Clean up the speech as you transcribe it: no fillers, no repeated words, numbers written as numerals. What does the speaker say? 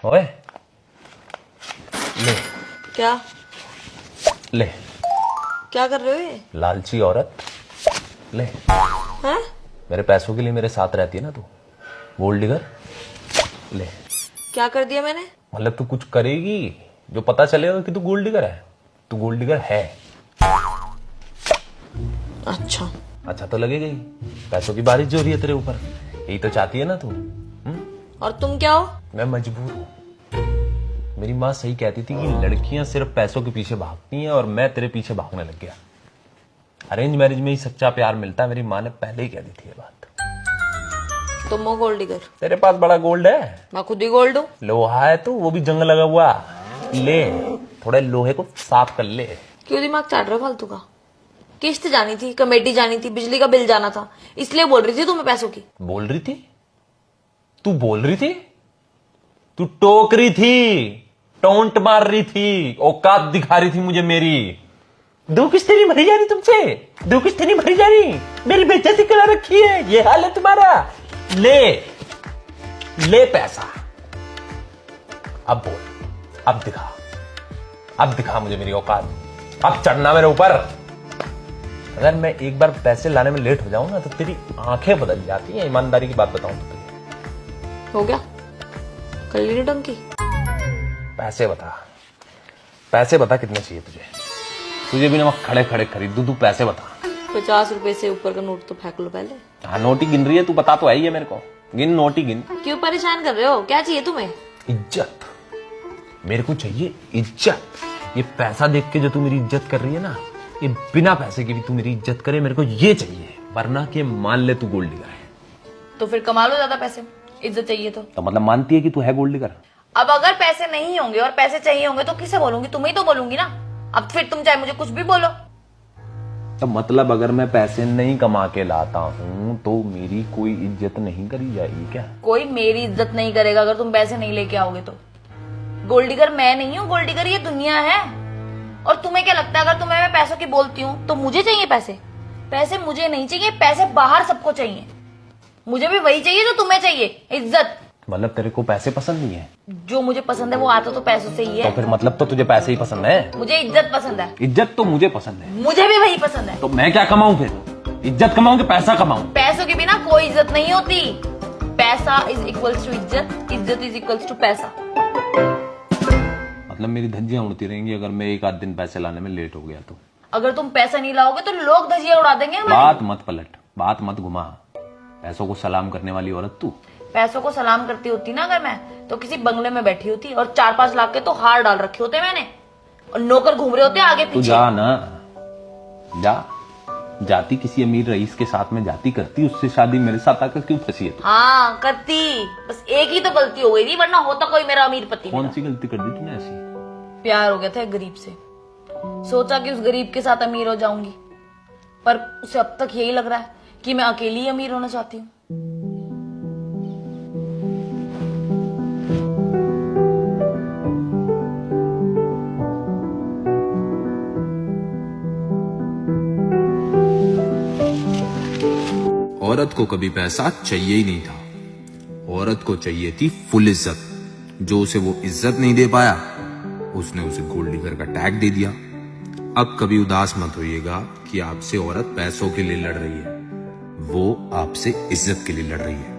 ओए ले क्या ले, क्या कर रहे हो ये? लालची औरत ले। हैं? मेरे पैसों के लिए मेरे साथ रहती है ना तू, गोल्ड डिगर। ले, क्या कर दिया मैंने? मतलब तू कुछ करेगी जो पता चलेगा कि तू गोल्ड डिगर है। तू गोल्ड डिगर है। अच्छा, अच्छा तो लगेगा ही, पैसों की बारिश जो हो रही है तेरे ऊपर, यही तो चाहती है ना तू। और तुम क्या हो? मैं मजबूर हूं। मेरी माँ सही कहती थी कि लड़कियां सिर्फ पैसों के पीछे भागती हैं और मैं तेरे पीछे भागने लग गया। अरेंज मैरिज में ही सच्चा प्यार मिलता है, मेरी माँ ने पहले ही कह दी थी ये बात। तुम हो गोल्ड डिगर? तेरे पास बड़ा गोल्ड है। मैं खुद ही गोल्ड हूँ। लोहा है तो वो भी जंग लगा हुआ। ले, थोड़े लोहे को साफ कर ले। क्यों दिमाग चाट रहे हो फालतू का? किस्त जानी थी, कमेटी जानी थी, बिजली का बिल जाना था, इसलिए बोल रही थी तुम्हें पैसों की। बोल रही थी? तू बोल रही थी? तू टोक रही थी, टोंट मार रही थी, औकात दिखा रही थी मुझे मेरी। दो किस्तें नहीं भरी जा रही तुमसे, दो किस्तें नहीं भरी जा रही, मेरी बेइज्जती करा रखी है, ये हाल है तुम्हारा। ले ले पैसा, अब बोल, अब दिखा मुझे मेरी औकात, अब चढ़ना मेरे ऊपर। अगर मैं एक बार पैसे लाने में लेट हो जाऊं ना तो तेरी आंखें बदल जाती हैं, ईमानदारी की बात बताऊं तो तुझे। हो गया, कर ली टंकी। पैसे बता कितने चाहिए तुझे? तुझे भी ना मैं खड़े खड़े खरीद दूं, तू पैसे बता। 50 रुपए से ऊपर का नोट तो फेंक लो पहले। हाँ, नोट ही गिन रही है तू, बता तो आई है मेरे को, गिन, नोट ही गिन। क्यों परेशान कर रहे हो? क्या चाहिए तुम्हें? इज्जत, मेरे को चाहिए इज्जत। ये पैसा देख के जो तू मेरी इज्जत कर रही है ना, ये बिना पैसे के भी तू मेरी इज्जत करे, मेरे को ये चाहिए। वरना कि मान ले तू गोल्ड डिगर है तो फिर कमा लो ज्यादा पैसे, इज्जत चाहिए तो मतलब मानती है कि तू है गोल्ड डिगर? अब अगर पैसे नहीं होंगे और पैसे चाहिए होंगे तो किसे बोलूंगी? तुम्हें ही तो बोलूंगी ना। अब फिर तुम चाहे मुझे कुछ भी बोलो। तो मतलब अगर मैं पैसे नहीं कमा के लाता हूँ तो मेरी कोई इज्जत नहीं करी जाएगी क्या? कोई मेरी इज्जत नहीं करेगा अगर तुम पैसे नहीं लेके आओगे तो। गोल्ड डिगर मैं नहीं हूँ, गोल्ड डिगर ये दुनिया है। और तुम्हें क्या लगता है अगर तुम्हें मैं पैसों की बोलती हूँ तो मुझे चाहिए पैसे? पैसे मुझे नहीं चाहिए, पैसे बाहर सबको चाहिए। मुझे भी वही चाहिए जो तुम्हें चाहिए, इज्जत। मतलब तेरे को पैसे पसंद नहीं है? जो मुझे पसंद है वो आता तो पैसों से ही तो है। फिर मतलब तो तुझे पैसे ही पसंद है? मुझे इज्जत पसंद है। इज्जत तो मुझे पसंद है। मुझे भी वही पसंद है। तो मैं क्या कमाऊं फिर? इज्जत कमाऊं कि पैसा कमाऊं? पैसों के बिना कोई इज्जत नहीं होती। पैसा इज इक्वल्स टू इज्जत, इज्जत इज इक्वल्स टू पैसा। मतलब मेरी धज्जियां उड़ती रहेंगी अगर मैं एक आध दिन पैसे लाने में लेट हो गया तो? अगर तुम पैसा नहीं लाओगे तो लोग धजिया उड़ा देंगे हमारी। बात मत पलट, बात मत घुमा। पैसों को सलाम करने वाली औरत तू। पैसों को सलाम करती होती ना अगर मैं, तो किसी बंगले में बैठी होती और 4-5 लाख के तो हार डाल रखे होते मैंने, और नौकर घूम रहे होते आगे तू पीछे। जा ना, जा। जाती किसी अमीर रईस के साथ में जाती, करती उससे शादी, मेरे साथ आकर क्यों फंसी है तू? हाँ करती, बस एक ही तो गलती हो गई थी, वरना होता कोई मेरा अमीर पति। कौन सी गलती कर दी तूने ऐसी? प्यार हो गया था एक गरीब से, सोचा कि उस गरीब के साथ अमीर हो जाऊंगी, पर उसे अब तक यही लग रहा है कि मैं अकेली ही अमीर होना चाहती हूँ। औरत को कभी पैसा चाहिए ही नहीं था। औरत को चाहिए थी फुल इज्जत। जो उसे वो इज्जत नहीं दे पाया, उसने उसे गोल्ड डिगर का टैग दे दिया। अब कभी उदास मत होइएगा कि आपसे औरत पैसों के लिए लड़ रही है, वो आपसे इज्जत के लिए लड़ रही है।